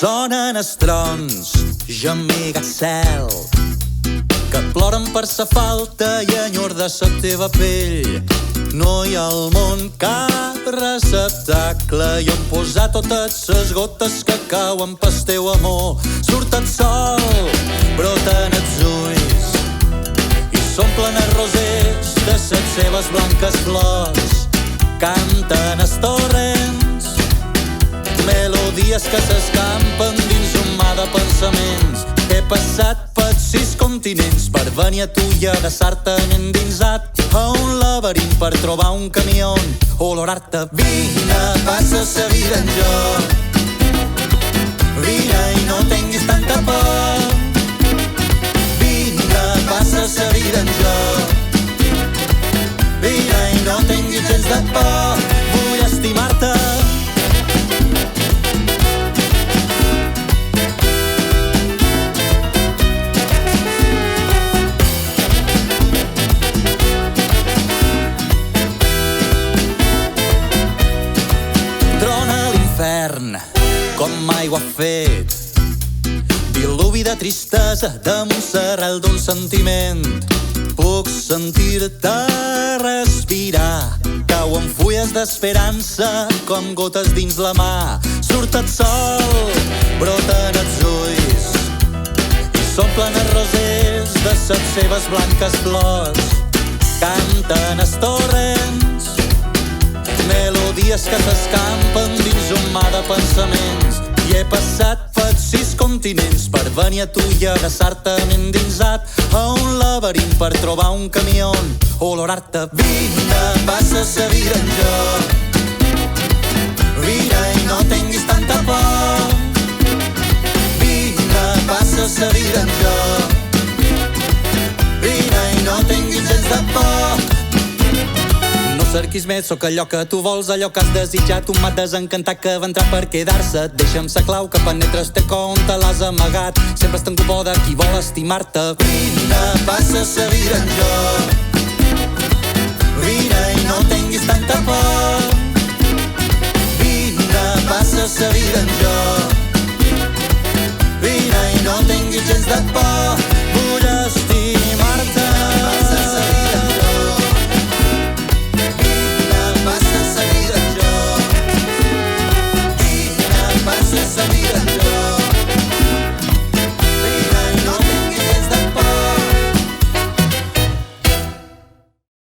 Sonen els trons, gemega el cel, que ploren per sa falta i enyor de sa teva pell. No hi ha al món cap receptacle i on posar totes les gotes que cauen pel teu amor. Surt el sol, broten els ulls i s'omplen els rosers de ses seves blanques flors. Canten els torrents, melodies que s'escampen dins un mar de pensaments. He passat per 6 continents per venir a tu i adreçar-te endinsat a un laberint per trobar un camió olorar-te. Vine, passa sa vida en joc, vine i no tinguis tanta por. Vine, passa sa vida en joc, vine i no tinguis gens de por. Vull estimar-te. Com mai ho ha fet, diluvi de tristesa damunt l'arrel d'un sentiment. Puc sentir-te respirar, cauen fulles d'esperança com gotes dins la mà. Surt el sol, broten els ulls i s'omplen els rosers de ses seves blanques flors. Canten els torrents, melodies que s'escampen dins un mar de pensaments. I he passat per 6 continents per venir a tu i adreçar-te endinsat a un laberint per trobar un camió olorar-te. Vine, passa sa vida en joc, vine i no tinguis tanta por. Vine, passa sa vida en joc, vine i no tinguis gens de por. Cerquis més, sóc allò que tu vols, allò que has desitjat. Un m'ha desencantat que va entrar per quedar-se. Deixa'm sa clau que penetres té com te l'has amagat. Sempre has tingut por de qui vol estimar-te. Vine, passa sa vida en joc, vine i no tinguis tanta por. Vine, passa sa vida en joc, vine i no tinguis gens de por.